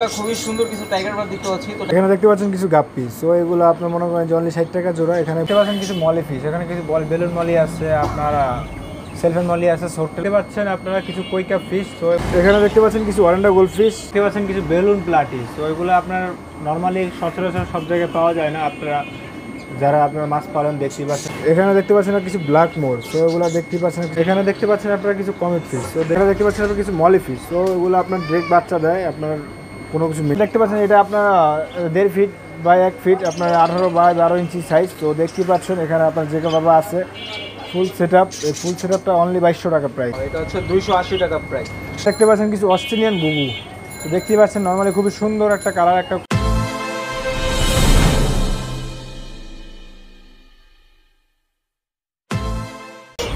খুবই সুন্দর কিছু টাইগার বার্ড দেখতে পাচ্ছি। তো এখানে দেখতে পাচ্ছেন কিছু গাপ্পি। সো এগুলো আপনার মনে করেন যে অনলি 60 টাকা জোড়া। এখানে দেখতে পাচ্ছেন কিছু মলি ফিশ, এখানে কিছু বেলুন মলি আছে, আপনার সেলফেন মলি আছে, ছোট দেখতে পাচ্ছেন আপনারা কিছু কৈকা ফিশ। তো এখানে দেখতে পাচ্ছেন কিছু অরেন্ডা গোল্ড ফিশ, দেখতে পাচ্ছেন কিছু বেলুন প্লাটিস। তো এগুলো আপনার নর্মালি সচরাচর সব জায়গায় পাওয়া যায় না, আপনারা যারা আপনারা মাছ পালন দেখতে পাচ্ছেন। এখানে দেখতে পাচ্ছেন কিছু ব্ল্যাক মোর। তো এগুলো দেখতে পাচ্ছেন। এখানে দেখতে পাচ্ছেন আপনারা কিছু কমিট ফিশ। তো এখানে দেখতে পাচ্ছেন আপনারা কিছু মলি ফিশ। তো এগুলো আপনার ডিরেক্ট বাচ্চা দেয়, আপনার কোনো কিছু দেখতে পাচ্ছেন। এটা আপনার 1.5 ফিট বাই 1 ফিট, আপনার 18 বাই 12 ইঞ্চি সাইজ। তো দেখতে পাচ্ছেন এখানে আপনার যে বাবা আছে ফুল সেট আপ। এই ফুল সেট আপটা অনলি 2200 টাকা প্রাইস। এটা হচ্ছে 280 টাকা প্রাইস। দেখতে পাচ্ছেন কিছু অস্ট্রেলিয়ান গুগু। তো দেখতে পাচ্ছেন নর্মালি খুবই সুন্দর একটা কালার, একটা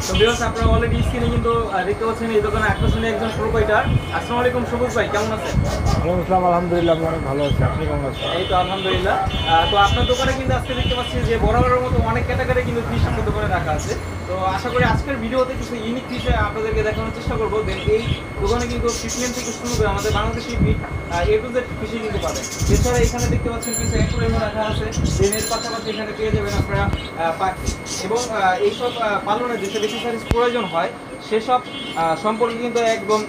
তো ভিউয়ার্স, আপনারা অলরেডি স্ক্রিনে কিন্তু দেখতে পাচ্ছেন এই দোকানে আকর্ষণীয় একজন প্রোপাইটার। আসসালামু আলাইকুম সবুজ ভাই, কেমন আছেন? ওয়ালাইকুম আসসালাম, আলহামদুলিল্লাহ আমি অনেক ভালো আছি। আপনি কেমন আছেন? এই তো আলহামদুলিল্লাহ। তো আপনার দোকানে কিন্তু আজকে দেখতে পাচ্ছি যে বরাবরের মতো অনেক ক্যাটাগরি কিন্তু ফিশ আপনার দোকানে রাখা আছে। তো আশা করি আজকের ভিডিওতে কিছু ইউনিক ফিশ আপনাদেরকে দেখানোর চেষ্টা করবো। দেন এই দোকানে কিন্তু ফিশমেন্ট থেকে শুরু করে আমাদের Bangladeshi A to Z fishing কিন্তু পাবেন। এছাড়া এখানে দেখতে পাচ্ছেন কিছু অ্যাকোয়ারিয়াম রাখা আছে। দেন এর পাশাপাশি এখানে পেয়ে যাবেন আপনারা পাখি এবং এইসব পালনের যে সব এক্সারসাইজ প্রয়োজন হয় সেসব সম্পর্কে কিন্তু একদম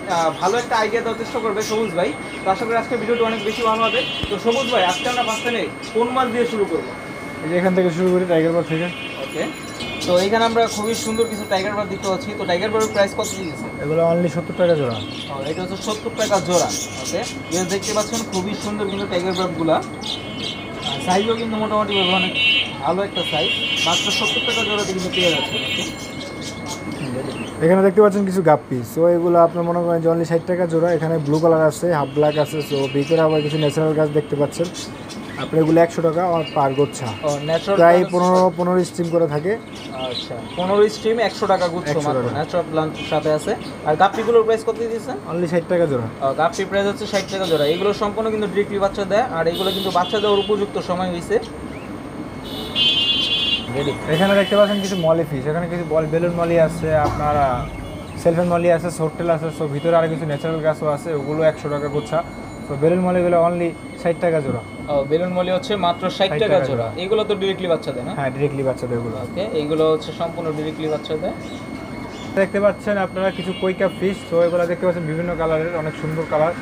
ভালো একটা আইডিয়া দেওয়ার চেষ্টা করবে সবুজ ভাই। তো আশা করি আজকের ভিডিওটা অনেক বেশি ভালো হবে। তো সবুজ ভাই, আজকে আমরা ফার্স্টে কোন মাছ দিয়ে শুরু করবো? এই যে এখান থেকে শুরু করি, টাইগার বার্ড থেকে। ওকে, তো এখানে আমরা খুবই সুন্দর কিছু টাইগার বার্ড দেখতে পাচ্ছি। তো টাইগার বার্ডের প্রাইস কত দিয়েছে? এগুলো অনলি 70 টাকা জোড়া। এটা হচ্ছে 70 টাকা জোড়া। ওকে, এটা দেখতে পাচ্ছেন খুবই সুন্দর কিন্তু টাইগার বার্ডগুলা। সাইজও কিন্তু মোটামুটি অনেক ভালো একটা সাইজ। মাত্র 70 টাকা জোড়াতে কিন্তু পেয়ে যাচ্ছে। এখানে দেখতে পাচ্ছেন কিছু গাপ্পি। সো এগুলো আপনার মনে করেন যে অনলি 60 টাকা জোড়া। এখানে ব্লু কালার আছে, হাফ ব্ল্যাক আছে। সো ভিতরে আবার কিছু ন্যাচারাল গাছ দেখতে পাচ্ছেন। আপনি এগুলো 100 টাকা আর পার গোচ্ছা। প্রায় 15 স্ট্রিম করে থাকে। আচ্ছা, 15 স্ট্রিম 100 টাকা গুচ্ছ মাত্র। ন্যাচারাল প্লান্ট সাথে আছে। আর গাপ্পিগুলোর প্রাইস কত দিয়েছেন? অনলি 60 টাকা জোড়া। গাপ্পির প্রাইস হচ্ছে 60 টাকা জোড়া। এগুলো সম্পূর্ণ কিন্তু ডিরেক্টলি বাচ্চা দেয়, আর এগুলো কিন্তু বাচ্চা দেওয়ার উপযুক্ত সময় হয়েছে। এখানে দেখতে পাচ্ছেন কিছু মলি ফিশ, এখানে কিছু বেলুন মলি আছে, আপনার সেলফেন মলি আছে, সোটেল আছে। সো ভিতরে আর কিছু ন্যাচারাল গাছও আছে, ওগুলো 100 টাকা গোচ্ছা। তো বেলুন মলিগুলো অনলি 60 টাকা জোড়া। বেলুন মলি হচ্ছে মাত্র 60 টাকা জোড়া। এগুলো তো ডিরেক্টলি বাচ্চা দেয় না? হ্যাঁ, ডিরেক্টলি বাচ্চা দেয় এগুলো। ওকে, এইগুলো হচ্ছে সম্পূর্ণ ডিরেক্টলি বাচ্চা দেয়। দেখতে পাচ্ছেন আপনারা কিছু কৈকা ফিশ। তো এগুলো দেখতে পাচ্ছেন বিভিন্ন কালারের, অনেক সুন্দর কালার।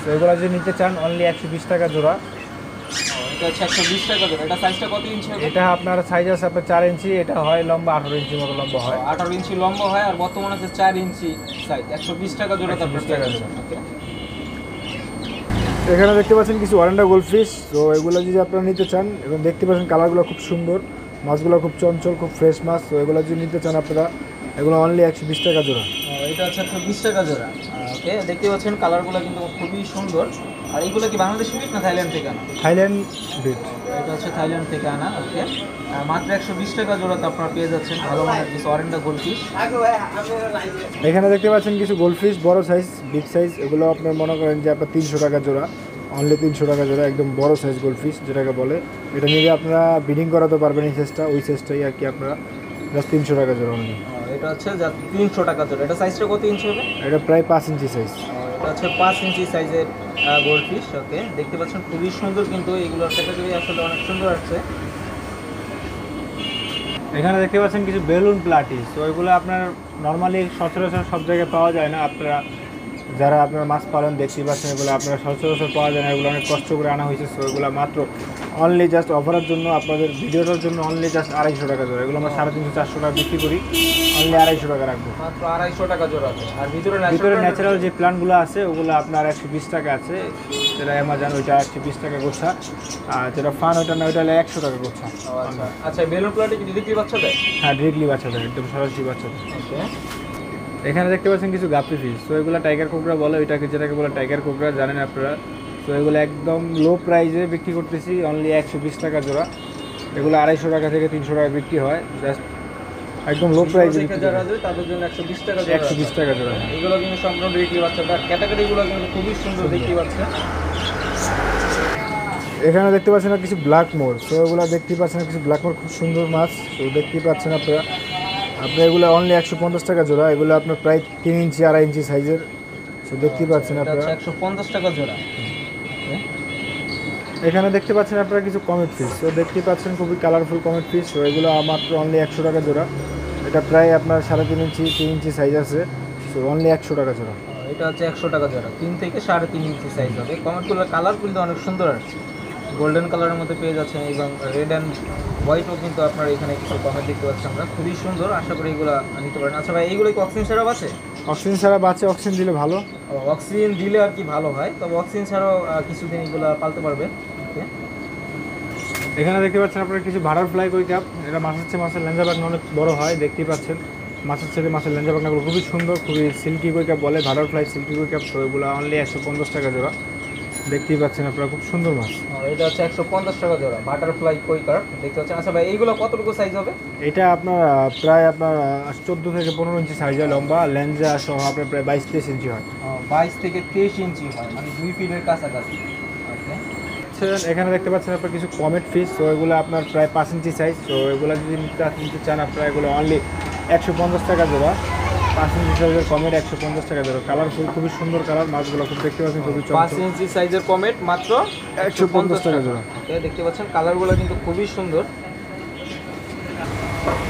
তো এগুলো যদি নিতে চান অনলি 120 টাকা জোড়া। এটা হচ্ছে 120 টাকা জোড়া। এটা সাইজটা কত ইঞ্চি হবে? এটা আপনার সাইজ আছে আপনার 4 ইঞ্চি, এটা হয় লম্বা 18 ইঞ্চি মতো লম্বা হয়। 18 ইঞ্চি লম্বা হয়, আর বর্তমানে আছে 4 ইঞ্চি সাইজ। 120 টাকা জোড়া। তারপর টাকা জোড়া। এখানে দেখতে পাচ্ছেন কিছু অরেন্ডা গোল্ড ফিশ। তো এগুলো যদি আপনারা নিতে চান, এবং দেখতে পাচ্ছেন কালারগুলো খুব সুন্দর, মাছগুলো খুব চঞ্চল, খুব ফ্রেশ মাছ। তো এগুলো যদি নিতে চান আপনারা, এগুলো অনলি 120 টাকা জোড়া। এটা হচ্ছে 120 টাকা জোড়া। ওকে, দেখতে পাচ্ছেন কালারগুলো কিন্তু খুবই সুন্দর। আর এইগুলো কি বাংলাদেশি বিট না থাইল্যান্ড থেকে আনা? থাইল্যান্ড বিট। এটা হচ্ছে থাইল্যান্ড থেকে আনা। ওকে, মাত্র 120 টাকা জোড়াতে আপনারা পেয়ে যাচ্ছেন ভালো মানের কিছু অরেন্ডা গোল্ড ফিশ। এখানে দেখতে পাচ্ছেন কিছু গোল্ড ফিশ, বড় সাইজ, বিগ সাইজ। এগুলো আপনার মনে করেন যে আপনার 300 টাকা জোড়া, অনলি 300 টাকা জোড়া। একদম বড় সাইজ গোল্ড ফিশ যেটাকে বলে। এটা নিয়ে আপনারা ব্রিডিং করাতে পারবেন, এই সাইজটা, ওই সাইজটাই আর কি। আপনারা জাস্ট 300 টাকা জোড়া অনলি। এটা হচ্ছে 300 টাকা জোড়া। এটা সাইজটা কত ইঞ্চি হবে? এটা প্রায় 5 ইঞ্চি সাইজ। এটা হচ্ছে 5 ইঞ্চি সাইজের গোল্ড ফিশ। ওকে, দেখতে পাচ্ছেন খুবই সুন্দর কিন্তু এইগুলোর ক্যাটাগরি আসলে অনেক সুন্দর আসছে। এখানে দেখতে পাচ্ছেন কিছু বেলুন প্লাটিস। তো এগুলো আপনার নর্মালি সচরাচর সব জায়গায় পাওয়া যায় না, আপনারা যারা আপনারা মাছ পালন দেখতে পাচ্ছেন, এগুলো আপনারা সচরাচর পাওয়া যায় না। এগুলো অনেক কষ্ট করে আনা হয়েছে। সো এগুলো মাত্র অনলি জাস্ট অফারের জন্য, আপনাদের ভিডিওটার জন্য অনলি জাস্ট 250 টাকা জোড়া। এগুলো আমরা 350-400 টাকা বিক্রি করি, অনলি 250 টাকা রাখবো। মাত্র 250 টাকা জোড়া। আর ভিতরে ন্যাচারাল যে প্ল্যান্টগুলো আছে ওগুলো আপনার 120 টাকা আছে, যেটা অ্যামাজন ওইটা 120 টাকা গোচ্ছা। আর যেটা ফান ওইটা না, ওইটা 100 টাকা গোচ্ছা। আচ্ছা, বেলুন প্লান্টে কি ডিরেক্টলি বাচ্চা দেয়? হ্যাঁ, ডিরেক্টলি বাচ্চা দেয়, একদম সরাসরি বাচ্চা দেয়। ওকে, এখানে দেখতে পাচ্ছেন কিছু গাপ্পি ফিশ। তো এগুলো টাইগার কোবরা বলে, ওইটাকে যেটাকে বলে টাইগার কোবরা, জানেন আপনারা। তো এগুলো একদম লো প্রাইসে বিক্রি করতেছি, অনলি 120 টাকা জোড়া। এগুলো 250 টাকা থেকে 300 টাকা বিক্রি হয়, জাস্ট একদম লো প্রাইসে যারা যায় তাদের জন্য 120 টাকা জোড়া। 120 টাকা জোড়া। এগুলো কিন্তু সম্পূর্ণ ডিরেক্টলি বাচ্চা। ক্যাটাগরিগুলো কিন্তু খুবই সুন্দর দেখতে পাচ্ছেন। এখানে দেখতে পাচ্ছেন কিছু ব্ল্যাক মোর। তো এগুলো দেখতে পাচ্ছেন কিছু ব্ল্যাক মোর, খুব সুন্দর মাছ। তো দেখতে পাচ্ছেন আপনারা এগুলো অনলি 150 টাকা জোড়া। এগুলো আপনার প্রায় 3 ইঞ্চি 2.5 ইঞ্চি সাইজের। তো দেখতে পাচ্ছেন আপনারা 150 টাকা জোড়া। এখানে দেখতে পাচ্ছেন আপনারা কিছু কমেট ফিশ, তো দেখতে পাচ্ছেন খুবই কালারফুল কমেট ফিশ। তো এগুলো মাত্র অনলি 100 টাকা জোড়া। এটা প্রায় আপনার 3.5 ইঞ্চি 3 ইঞ্চি সাইজ আছে, সো অনলি 100 টাকা জোড়া। এটা হচ্ছে 100 টাকা জোড়া, 3 থেকে 3.5 ইঞ্চি সাইজ হবে। কমেটগুলোর কালার কিন্তু অনেক সুন্দর আসছে, গোল্ডেন কালারের মধ্যে পেয়ে যাচ্ছেন এবং রেড অ্যান্ড হোয়াইটও কিন্তু আপনার এখানে কিছু কমেট দেখতে পাচ্ছি আমরা, খুবই সুন্দর। আশা করি এগুলো নিতে পারেন। আচ্ছা ভাই, এইগুলো কি অক্সিজেন ছাড়াও আছে? অক্সিজেন ছাড়া বাচ্চা, অক্সিজেন দিলে ভালো। অক্সিজেন দিলে আর কি ভালো হয়, তবে অক্সিজেন ছাড়াও কিছুদিন এগুলো পালতে পারবে। ওকে, এখানে দেখতে পাচ্ছেন আপনারা কিছু বাটারফ্লাই কই ক্যাপ। এটা মাছের লেঞ্জা বাগনা অনেক বড় হয়, দেখতেই পাচ্ছেন। মাছের লেঞ্জা বাগনাগুলো খুবই সুন্দর, খুবই সিল্কি কই ক্যাপ বলে, বাটারফ্লাই সিল্কি কই ক্যাপ। তো এগুলো অনলি 150 টাকা জোড়া, দেখতেই পাচ্ছেন আপনারা, খুব সুন্দর মাছ। এটা হচ্ছে 150 টাকা জোড়া বাটারফ্লাই কই কার্প দেখতে পাচ্ছেন। আচ্ছা ভাই, এইগুলো কতটুকু সাইজ হবে? এটা আপনার প্রায় আপনার 14 থেকে 15 ইঞ্চি সাইজ হয় লম্বা, লেঞ্জা সহ আপনার প্রায় 22-23 ইঞ্চি হয়। 22 থেকে 23 ইঞ্চি হয়, মানে 2 ফিটের কাছাকাছি। ওকে, এখানে দেখতে পাচ্ছেন আপনার কিছু কমেট ফিশ। তো এগুলো আপনার প্রায় 5 ইঞ্চি সাইজ। তো এগুলো যদি নিতে চান আপনারা, এগুলো অনলি 150 টাকা জোড়া। 5 ইঞ্চি সাইজের কমেট 150 টাকা জোড়া। কালারফুল, খুবই সুন্দর কালার মাছগুলো, খুব দেখতে পাচ্ছেন খুবই চমৎকার। 5 ইঞ্চি সাইজের কমেট মাত্র 150 টাকা জোড়া। দেখতে পাচ্ছেন কালারগুলো কিন্তু খুবই সুন্দর।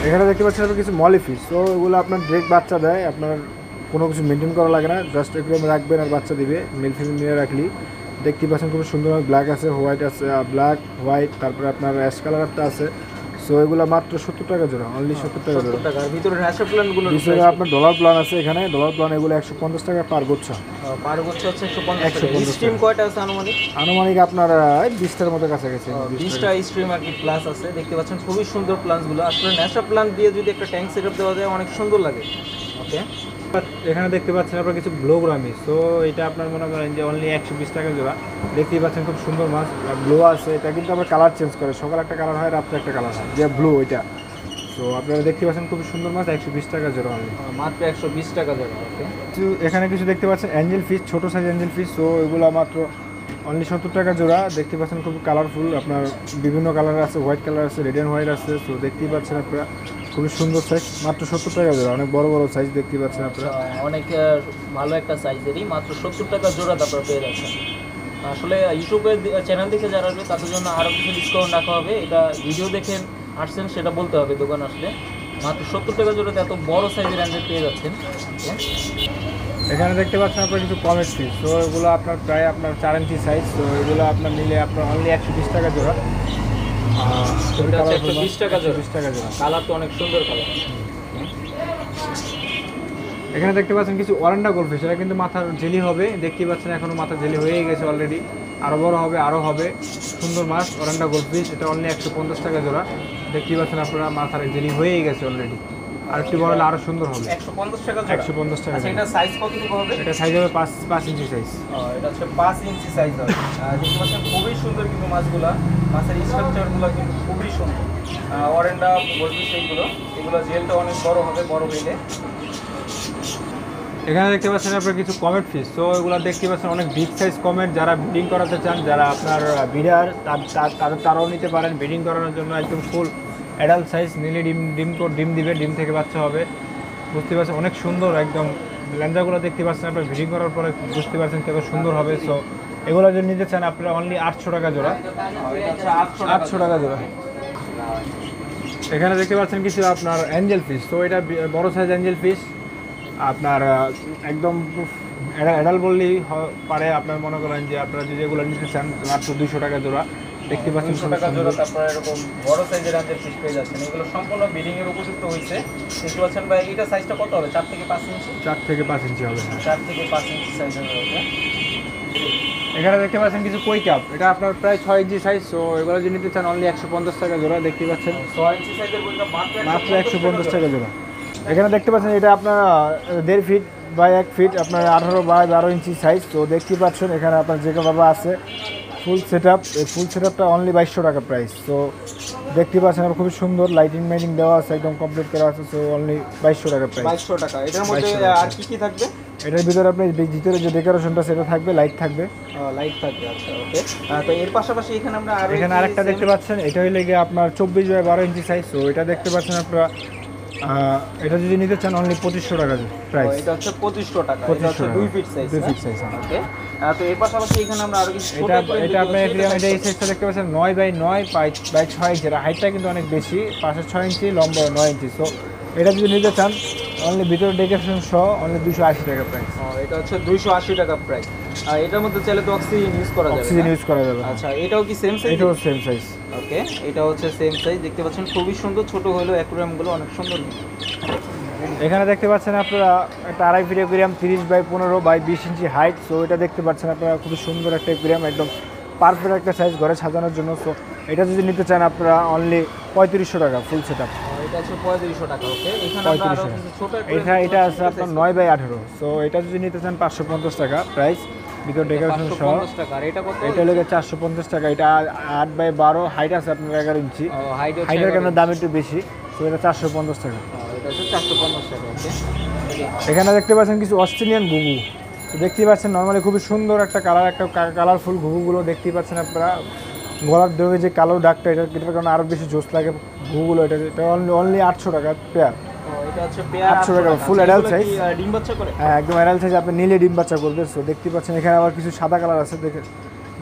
এখানে দেখতে পাচ্ছেন আপনার কিছু মলি ফিশ। তো এগুলো আপনার ডিরেক্ট বাচ্চা দেয়, আপনার কোনো কিছু মেনটেন করা লাগে না, জাস্ট একটু রাখবেন আর বাচ্চা দিবে। মেল ফিমেল মিলে রাখলি দেখতে পাচ্ছেন খুব সুন্দর। ব্ল্যাক আছে, হোয়াইট আছে, ব্ল্যাক হোয়াইট, তারপরে আপনার অ্যাশ কালারটা আছে। সো এগুলো মাত্র 70 টাকা জোড়া, অনলি 70 টাকা জোড়া। ভিতরে ন্যাচারাল প্ল্যানগুলো ভিতরে আপনার ডলার প্ল্যান আছে, এখানে ডলার প্ল্যান এগুলো 150 টাকা পার গুচ্ছ। পার গুচ্ছ হচ্ছে 150 টাকা। স্ট্রিম কয়টা আছে আনুমানিক? আনুমানিক আপনার 20টার মতো কাছাকাছি। 20টা স্ট্রিম আর কি প্লাস আছে, দেখতে পাচ্ছেন খুবই সুন্দর প্ল্যান্টসগুলো। আসলে ন্যাচারাল প্ল্যান্ট দিয়ে যদি একটা ট্যাঙ্ক সেটআপ দেওয়া যায় অনেক সুন্দর লাগে। ওকে, এখানে দেখতে পাচ্ছেন আপনার কিছু ব্লু গ্রামি। তো এটা আপনার মনে করেন যে অনলি 120 টাকা জোড়া। দেখতেই পাচ্ছেন খুব সুন্দর মাছ, ব্লু আছে। এটা কিন্তু আবার কালার চেঞ্জ করে, সকালে একটা কালার হয়, রাত্রে একটা কালার হয়, যে ব্লু ওইটা। তো আপনারা দেখতে পাচ্ছেন খুব সুন্দর মাছ, 120 টাকা জোড়া অনলি, মাত্র 120 টাকা জোড়া। ওকে, এখানে কিছু দেখতে পাচ্ছেন অ্যাঞ্জেল ফিশ, ছোট সাইজ অ্যাঞ্জেল ফিশ। তো এগুলো মাত্র অনলি 70 টাকা জোড়া। দেখতে পাচ্ছেন খুব কালারফুল, আপনার বিভিন্ন কালার আছে, হোয়াইট কালার আছে, রেড অ্যান্ড হোয়াইট আছে। তো দেখতেই পাচ্ছেন আপনারা খুবই সুন্দর সাইজ, মাত্র 70 টাকা জোড়া। অনেক বড় বড় সাইজ দেখতে পাচ্ছেন আপনারা, অনেক ভালো একটা সাইজেরই, মাত্র 70 টাকা জোড়া তারপর পেয়ে যাচ্ছেন। আসলে ইউটিউবের চ্যানেল দেখে যারা আসবে তাদের জন্য আরও কিছু ডিসকাউন্ট রাখা হবে। এটা ভিডিও দেখে আসছেন সেটা বলতে হবে, দোকান আসলে মাত্র 70 টাকা জোড়াতে এত বড় সাইজের অ্যাঞ্জেল পেয়ে যাচ্ছেন। এখানে দেখতে পাচ্ছেন আপনার কিছু কমেট ফিশ। তো এগুলো আপনার প্রায় আপনার 4 ইঞ্চি সাইজ। তো এগুলো আপনার নিলে আপনার অনলি 120 টাকা জোড়া। 120 টাকা জোড়া। 20 টাকা জোড়া। কালার তো অনেক সুন্দর কালার। এখানে দেখতে পাচ্ছেন কিছু অরেন্ডা গোল্ডফিশ। এটা কিন্তু মাথার জেলি হবে, দেখতেই পাচ্ছেন এখনো মাথার জেলি হয়ে গেছে অলরেডি, আরও বড় হবে, আরও হবে। সুন্দর মাছ অরেন্ডা গোল্ডফিশ, এটা অনলি 150 টাকা জোড়া। দেখতেই পাচ্ছেন আপনারা মাথার জেলি হয়েই গেছে অলরেডি, আর একটু বড় হলে আরও সুন্দর হবে। 150 টাকা। 150 টাকা। এটা সাইজ কতটুকু হবে? এটা সাইজ হবে 5 ইঞ্চি সাইজ। এটা হচ্ছে 5 ইঞ্চি সাইজ হবে। দেখতে পাচ্ছেন খুবই সুন্দর কিন্তু মাছগুলা, মাছের স্ট্রাকচারগুলো কিন্তু খুবই সুন্দর। অরেন্ডা গোল্ডফিশ এগুলো জেলটা অনেক বড় হবে বড় হইলে। এখানে দেখতে পাচ্ছেন আপনার কিছু কমেট ফিশ। তো এগুলো দেখতে পাচ্ছেন অনেক বিগ সাইজ কমেট। যারা ব্রিডিং করাতে চান, যারা আপনার বিডার, তারাও নিতে পারেন ব্রিডিং করানোর জন্য। একদম ফুল অ্যাডাল্ট সাইজ নিলে ডিম দিবে, ডিম থেকে বাচ্চা হবে। বুঝতে পারছেন অনেক সুন্দর, একদম ল্যাঞ্জাগুলো দেখতে পাচ্ছেন আপনার ব্রিডিং করার পরে বুঝতে পারছেন কত সুন্দর হবে। সো এগুলো যদি নিতে চান আপনারা অনলি 800 টাকা জোড়া। 800 টাকা জোড়া। এখানে দেখতে পাচ্ছেন কিছু আপনার অ্যাঞ্জেল ফিশ। তো এটা বড় সাইজ অ্যাঞ্জেল ফিশ, আপনার একদম অ্যাডাল্ট বললেই পারে। আপনার মনে করেন যে আপনারা যদি এগুলো নিতে চান মাত্র 200 টাকা জোড়া। দেখতে পাচ্ছেন 200 টাকা জোড়া। তারপরে এরকম বড় সাইজের অ্যাঞ্জেল ফিশ পেয়ে যাচ্ছেন। এগুলো সম্পূর্ণ ব্রিডিং এর উপযুক্ত হয়েছে। দেখতে পাচ্ছেন ভাই, এটা সাইজটা কত হবে? 4 থেকে 5 ইঞ্চি। 4 থেকে 5 ইঞ্চি হবে। 4 থেকে 5 ইঞ্চি সাইজের হবে। এখানে দেখতে পাচ্ছেন কিছু কই কাপ। এটা আপনার প্রায় 6 ইঞ্চি সাইজ। সো এগুলো যদি নিতে চান অনলি 150 টাকা জোড়া। দেখতে পাচ্ছেন 6 ইঞ্চি সাইজের কই কাপ মাত্র 150 টাকা জোড়া। এখানে দেখতে পাচ্ছেন এটা আপনার 1.5 ফিট বাই 1 ফিট, আপনার 18 বাই 12 ইঞ্চি সাইজ। তো দেখতে পাচ্ছেন এখানে আপনার যে বাবা আছে ফুল সেট আপ। এই ফুল সেট আপটা অনলি 2200 টাকা প্রাইস। তো দেখতে পাচ্ছেন আর খুবই সুন্দর লাইটিং মাইটিং দেওয়া আছে, একদম কমপ্লিট করা আছে। সো অনলি 2200 টাকা প্রাইস। 2200 টাকা। এটার মধ্যে আর কি কি থাকবে? এটার ভিতরে আপনার ভিতরে যে ডেকোরেশনটা সেটা থাকবে, লাইট থাকবে। লাইট থাকবে। আচ্ছা, ওকে। তো এর পাশাপাশি এখানে আমরা এখানে আরেকটা দেখতে পাচ্ছেন, এটা হইলে গিয়ে আপনার 24 বাই 12 ইঞ্চি সাইজ। তো এটা দেখতে পাচ্ছেন আপনারা এটা যদি নিতে চান অনলি 2500 টাকা প্রাইস। এটা হচ্ছে 2500 টাকা, এটা হচ্ছে 2 feet size. 2 feet size. Okay. তো এর পাশাপাশি এখানে আমরা আরো কিছু ছোট এটা আপনার এটা এই সাইজটা দেখতে পাচ্ছেন 9 বাই 9 বাই 6 ইঞ্চি। হাইটটা কিন্তু অনেক বেশি, পাশে 6 ইঞ্চি, লম্বা 9 ইঞ্চি। সো এটা যদি নিতে চান অনলি ভিতরে ডেকোরেশন সহ অনলি 280 টাকা প্রাইস। এটা হচ্ছে 280 টাকা প্রাইস। আর এটার মধ্যে চাইলে তো অক্সিজেন ইউজ করা যাবে। অক্সিজেন ইউজ করা যাবে। আচ্ছা, এটাও কি সেম সাইজ? এটাও সেম সাইজ। ওকে, এটা হচ্ছে সেম সাইজ। দেখতে পাচ্ছেন খুবই সুন্দর, ছোট হলেও অ্যাকুয়ারিয়ামগুলো অনেক সুন্দর। এখানে দেখতে পাচ্ছেন আপনারা একটা 2.5 feet aquarium 30 by 15 by 20 inch height. So এটা দেখতে পাচ্ছেন আপনারা খুবই সুন্দর একটা অ্যাকুয়ারিয়াম, একদম পারফেক্ট একটা সাইজ ঘরে সাজানোর জন্য। সো এটা যদি নিতে চান আপনারা অনলি 3500 টাকা ফুল সেটআপ। এটা হচ্ছে 3500 টাকা। ওকে, এখানে আমরা আরো কিছু ছোট এটা আছে আপনার 9 বাই 18। সো এটা যদি নিতে চান 550 টাকা প্রাইস, ভিতর ডেকোরেশন সহ। 550 টাকা। আর এটা কত? এটা হলো 450 টাকা। এটা 8 বাই 12, হাইট আছে আপনার 11 ইঞ্চি। হাইটের কারণে দাম একটু বেশি। সো এটা 450 টাকা। এটা হচ্ছে 450 টাকা। ওকে। এখানে দেখতে পাচ্ছেন কিছু অস্ট্রেলিয়ান ঘুঘু। তো দেখতেই পাচ্ছেন নর্মালি খুবই সুন্দর একটা কালার, একটা কালারফুল ঘুঘুগুলো দেখতেই পাচ্ছেন আপনারা। গলার দড়ি যে কালো দাগটা, এটার কারণে আরও বেশি জোস লাগে ঘুঘুগুলো। এটা অনলি 800 টাকা পেয়ার। এটা হচ্ছে পেয়ার 800 টাকা ফুল অ্যাডাল্ট সাইজ। ডিম বাচ্চা করে? হ্যাঁ, একদম অ্যাডাল্ট সাইজ। আপনি নিলে ডিম বাচ্চা করবে। সো দেখতে পাচ্ছেন এখানে আবার কিছু সাদা কালার আছে।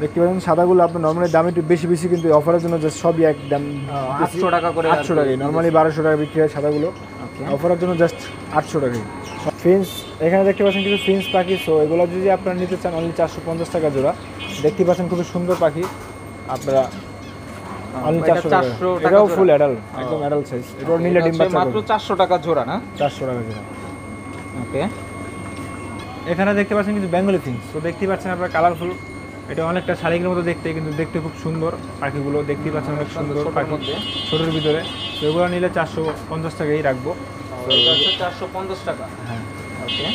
দেখতে পাচ্ছেন সাদাগুলো আপনার নর্মালি দাম একটু বেশি বেশি, কিন্তু অফারের জন্য জাস্ট সবই একদম 800 টাকা করে। 800 টাকাই। নর্মালি 1200 টাকা বিক্রি হয় সাদাগুলো, অফারের জন্য জাস্ট 800 টাকাই। ফিন্স এখানে দেখতে পাচ্ছেন কিছু ফিন্স পাখি। সো এগুলো যদি আপনারা নিতে চান অনলি 450 টাকা জোড়া। দেখতে পাচ্ছেন খুবই সুন্দর পাখি আপনারা অনলি 400 টাকা। এটাও ফুল অ্যাডাল্ট, একদম অ্যাডাল্ট সাইজ। এটাও নিলে ডিম বাচ্চা মাত্র 400 টাকা জোড়া না? 400 টাকা জোড়া। ওকে। এখানে দেখতে পাচ্ছেন কিছু বেঙ্গলি ফিন্স। তো দেখতে পাচ্ছেন আপনারা কালারফুল। এটা অনেকটা শালিকের মতো দেখতে, কিন্তু দেখতে খুব সুন্দর পাখিগুলো। দেখতে পাচ্ছেন অনেক সুন্দর পাখি ছোটোর ভিতরে। তো এগুলো নিলে 450 টাকাই রাখবো। এটা হচ্ছে 450 টাকা। হ্যাঁ। ওকে।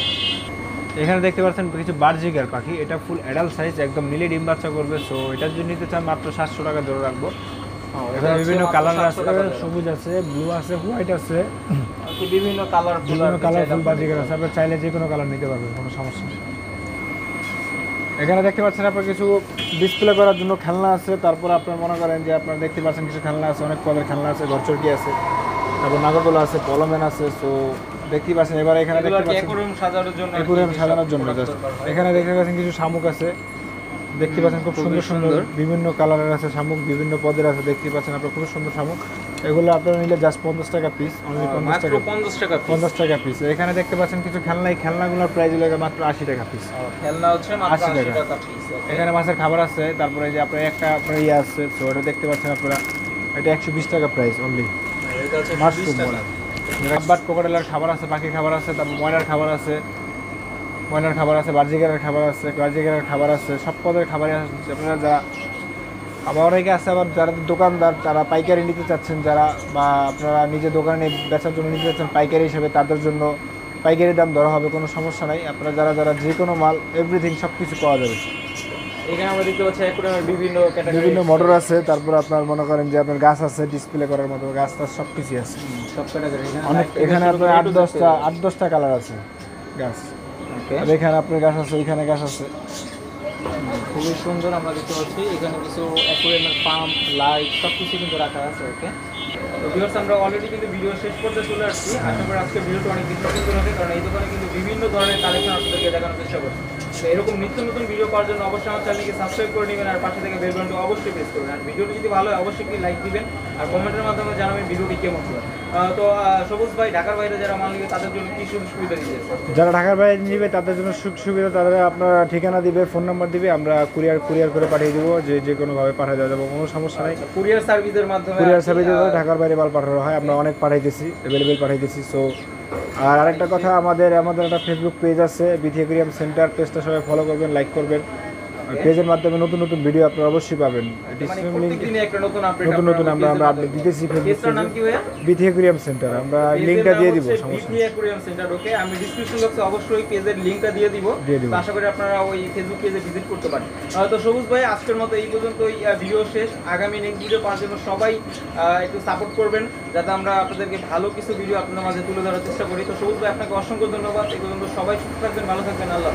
এখানে দেখতে পাচ্ছেন কিছু বার্জিকার পাখি। এটা ফুল অ্যাডাল্ট সাইজ, একদম নিলে ডিম বাচ্চা করবে। সো এটা যদি নিতে চান মাত্র 700 টাকা জোড়া রাখবো। এখানে বিভিন্ন কালার আছে, সবুজ আছে, ব্লু আছে, হোয়াইট আছে, বিভিন্ন কালারফুল বার্জিকার আছে। আপনার চাইলে যে কোনো কালার নিতে পারবেন, কোনো সমস্যা নেই। এখানে দেখতে পাচ্ছেন আপনার কিছু ডিসপ্লে করার জন্য খেলনা আছে। তারপর আপনার মনে করেন যে আপনারা দেখতে পাচ্ছেন কিছু খেলনা আছে, অনেক পদের খেলনা আছে, ঘরচরকি আছে, তারপর নাগরদোলা আছে, পলমেন আছে। সো দেখতে পাচ্ছেন এবার এখানে দেখতে পাচ্ছেন অ্যাকুয়ারিয়াম সাজানোর জন্য জাস্ট। এখানে দেখতে পাচ্ছেন কিছু শামুক আছে। দেখতে পাচ্ছেন খুব সুন্দর সুন্দর বিভিন্ন কালারের আছে শামুক, বিভিন্ন পদের আছে। দেখতে পাচ্ছেন আপনার খুব সুন্দর শামুক। এগুলো আপনারা নিলে জাস্ট 50 টাকা পিস, অনলি 50 টাকা পিস। এখানে দেখতে পাচ্ছেন কিছু খেলনা। এই খেলনাগুলোর প্রাইস লাগে মাত্র 80 টাকা পিস। খেলনা হচ্ছে মাত্র 80 টাকা পিস। এখানে মাছের খাবার আছে। তারপরে যে আপনার একটা আপনার ইয়ে আছে, তো ওটা দেখতে পাচ্ছেন আপনারা। এটা 120 টাকা প্রাইস অনলি। এটা হচ্ছে মাশরুম বলা। রাব্বাট ক্রোকোডাইলের খাবার আছে, পাখির খাবার আছে, তারপর ময়নার খাবার আছে, বার্জিকারের খাবার আছে, বার্জিকারের খাবার আছে, সব পদের খাবারই আছে। আপনারা যারা আবার অনেকে আছে, আবার যারা দোকানদার, তারা পাইকারি নিতে চাচ্ছেন, যারা বা আপনারা নিজের দোকানে বেচার জন্য নিতে চাচ্ছেন পাইকারি হিসেবে, তাদের জন্য পাইকারি দাম ধরা হবে, কোনো সমস্যা নাই। আপনারা যারা যে কোনো মাল এভরিথিং সব কিছু পাওয়া যাবে। এখানে আমরা দেখতে পাচ্ছি অ্যাকুয়ারিয়ামের বিভিন্ন মোটর আছে। তারপর আপনার মনে করেন যে আপনার গাছ আছে, ডিসপ্লে করার মতো গাছ টাছ সব কিছুই আছে, সব ক্যাটাগরি। অনেক। এখানে আপনার 8-10টা কালার আছে গাছ। এখানে আপনার গাছ আছে, ওইখানে গাছ আছে, খুবই সুন্দর আমরা দেখতে পাচ্ছি। এখানে কিছু অ্যাকুয়ারিয়ামের পাম্প, লাইট সব কিছু কিন্তু রাখা আছে। ওকে। তো ভিউয়ার্স, আমরা অলরেডি কিন্তু ভিডিও শেষ করতে চলে আসছি। আশা করি আজকে ভিডিওটা অনেক ইন্টারেস্টিং হবে, কারণ এই দোকানে কিন্তু বিভিন্ন ধরনের কালেকশন আপনাদেরকে দেখানোর চেষ্টা করছি। তো এরকম নিত্য নতুন ভিডিও পাওয়ার জন্য অবশ্যই আমার চ্যানেলকে সাবস্ক্রাইব করে নেবেন, আর পাশে থেকে বেল বাটনটি অবশ্যই প্রেস করবেন। আর ভিডিওটি যদি ভালো হয় অবশ্যই কি লাইক দিবেন, আর কমেন্টের মাধ্যমে জানাবেন ভিডিওটি কেমন ছিল। তো সবুজ ভাই, ঢাকার বাইরে যারা মাল নিবে তাদের জন্য কি সুযোগ সুবিধা দিয়েছে? যারা ঢাকার বাইরে নিবে তাদের জন্য সুবিধা, তাদের আপনার ঠিকানা দিবে, ফোন নাম্বার দিবে, আমরা কুরিয়ার করে পাঠিয়ে দেবো। যে কোনোভাবে পাঠিয়ে দেওয়া যাবে, কোনো সমস্যা নেই। কুরিয়ার সার্ভিসের মাধ্যমে ঢাকার বাইরে মাল পাঠানো হয়। আমরা অনেক পাঠাইতেছি, অ্যাভেলেবেল পাঠাইতেছি। সো আর আরেকটা কথা, আমাদের একটা ফেসবুক পেজ আছে, বিথি অ্যাকুয়ারিয়াম সেন্টার। পেজটা সবাই ফলো করবেন, লাইক করবেন। পেজের মাধ্যমে নতুন নতুন ভিডিও আপনারা অবশ্যই পাবেন। নতুন আমরা আপডেট দিতেছি। পেজটার নাম কি ভাইয়া? Bithi aquarium centre. আমরা লিংকটা দিয়ে দিব, বিথি অ্যাকুয়ারিয়াম সেন্টার। ওকে, আমি ডেসক্রিপশন বক্সে অবশ্যই পেজের লিংকটা দিয়ে দিব। আশা করি আপনারা ওই ফেসবুক পেজে ভিজিট করতে পারেন। তো সবুজ ভাই, আজকের মতো এই পর্যন্তই ভিডিও শেষ। আগামী নেক্সট ভিডিও পাওয়ার জন্য সবাই একটু সাপোর্ট করবেন, যাতে আমরা আপনাদেরকে ভালো কিছু ভিডিও আপনাদের মাঝে তুলে ধরার চেষ্টা করি। তো সবুজ ভাই, আপনাকে অসংখ্য ধন্যবাদ। এই পর্যন্ত সবাই সুস্থ থাকবেন, ভালো থাকবেন। আল্লাহ।